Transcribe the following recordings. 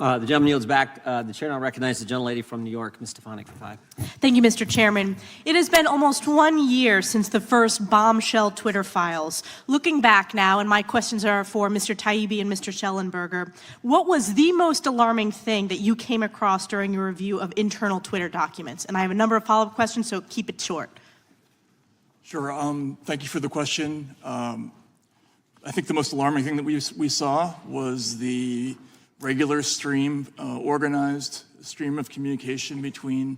The gentleman yields back. The chair now recognizes the gentlelady from New York, Ms. Stefanik, for 5. Thank you, Mr. Chairman. It has been almost 1 year since the first bombshell Twitter files. Looking back now, and my questions are for Mr. Taibbi and Mr. Schellenberger, what was the most alarming thing that you came across during your review of internal Twitter documents? And I have a number of follow-up questions, so keep it short. Sure. Thank you for the question. I think the most alarming thing that we saw was the regular stream, organized stream of communication between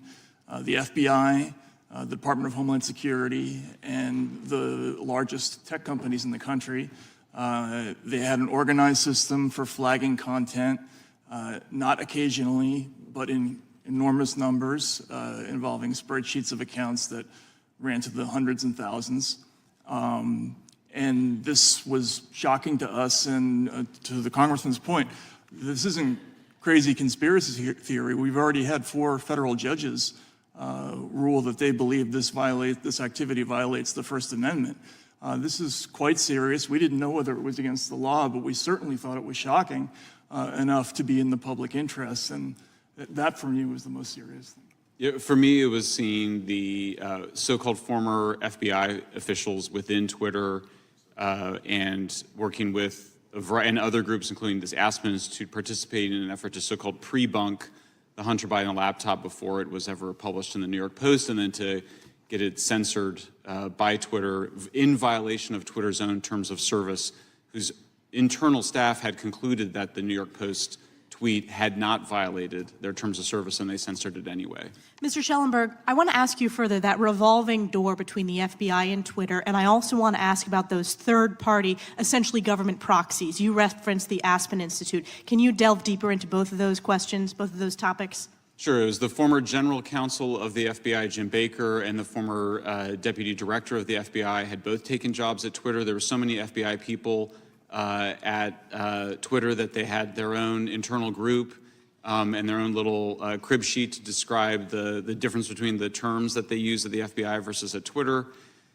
the FBI, the Department of Homeland Security, and the largest tech companies in the country. They had an organized system for flagging content, not occasionally, but in enormous numbers, involving spreadsheets of accounts that ran to the hundreds and thousands. And this was shocking to us, and to the Congressman's point, this isn't crazy conspiracy theory. We've already had 4 federal judges rule that they believe this activity violates the First Amendment. This is quite serious. We didn't know whether it was against the law, but we certainly thought it was shocking enough to be in the public interest, and that for me was the most serious thing. Yeah, for me, it was seeing the so-called former FBI officials within Twitter and working with and other groups, including this Aspen Institute, participating in an effort to so-called pre-bunk the Hunter Biden laptop before it was ever published in the New York Post, and then to get it censored by Twitter in violation of Twitter's own terms of service, whose internal staff had concluded that the New York Post tweet had not violated their terms of service, and they censored it anyway. Mr. Schellenberg, I want to ask you further that revolving door between the FBI and Twitter, and I also want to ask about those third-party, essentially government proxies. You referenced the Aspen Institute. Can you delve deeper into both of those questions, both of those topics? Sure. It was the former general counsel of the FBI, Jim Baker, and the former deputy director of the FBI had both taken jobs at Twitter. There were so many FBI people at Twitter that they had their own internal group and their own little crib sheet to describe the difference between the terms that they use at the FBI versus at Twitter.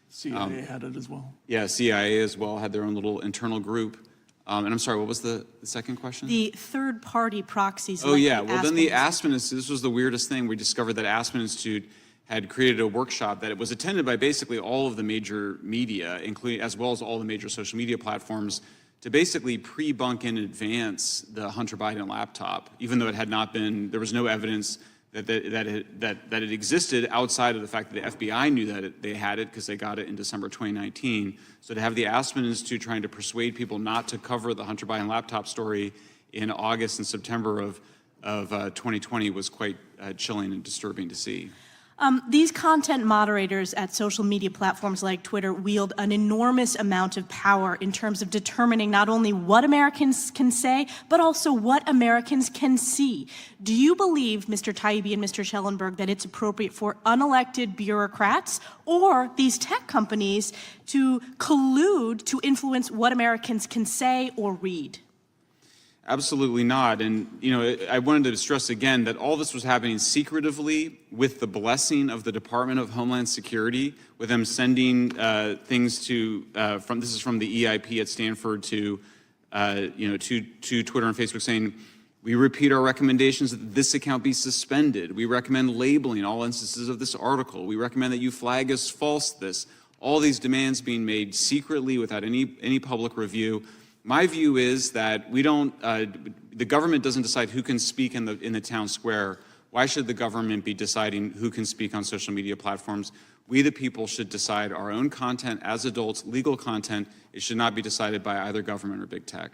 CIA had it as well. Yeah, CIA as well had their own little internal group. And I'm sorry, what was the second question? The third-party proxies. Oh, yeah. Well, then the Aspen Institute, this was the weirdest thing. We discovered that Aspen Institute had created a workshop that it was attended by basically all of the major media, including as well as all the major social media platforms, to basically pre-bunk in advance the Hunter Biden laptop, even though it had not been, there was no evidence that it existed outside of the fact that the FBI knew that they had it because they got it in December 2019. So to have the Aspen Institute trying to persuade people not to cover the Hunter Biden laptop story in August and September of 2020 was quite chilling and disturbing to see. These content moderators at social media platforms like Twitter wield an enormous amount of power in terms of determining not only what Americans can say, but also what Americans can see. Do you believe, Mr. Taibbi and Mr. Schellenberg, that it's appropriate for unelected bureaucrats or these tech companies to collude to influence what Americans can say or read? Absolutely not. And, you know, I wanted to stress again that all this was happening secretively with the blessing of the Department of Homeland Security, with them sending things to, this is from the EIP at Stanford to Twitter and Facebook saying, we repeat our recommendations that this account be suspended. We recommend labeling all instances of this article. We recommend that you flag as false this. All these demands being made secretly without any public review. My view is that we don't, the government doesn't decide who can speak in the town square. Why should the government be deciding who can speak on social media platforms? We, the people, should decide our own content as adults, legal content. It should not be decided by either government or big tech.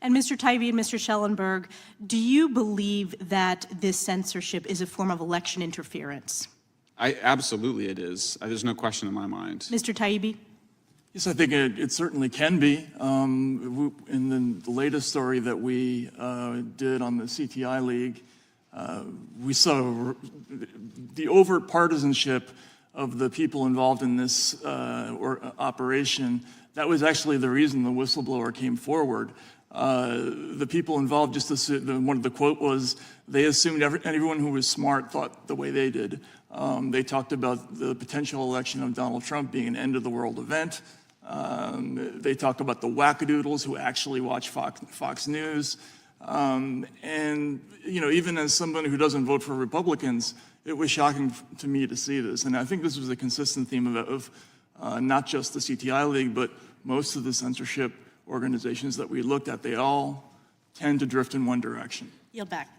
And Mr. Taibbi and Mr. Schellenberg, do you believe that this censorship is a form of election interference? Absolutely it is. There's no question in my mind. Mr. Taibbi? Yes, I think it certainly can be. In the latest story that we did on the CTI League, we saw the overt partisanship of the people involved in this operation. That was actually the reason the whistleblower came forward. The people involved, one of the quote was, they assumed everyone who was smart thought the way they did. They talked about the potential election of Donald Trump being an end-of-the-world event. They talk about the wackadoodles who actually watch Fox News. And, even as someone who doesn't vote for Republicans, it was shocking to me to see this. And I think this was a consistent theme of not just the CTI League, but most of the censorship organizations that we looked at. They all tend to drift in one direction. Yield back.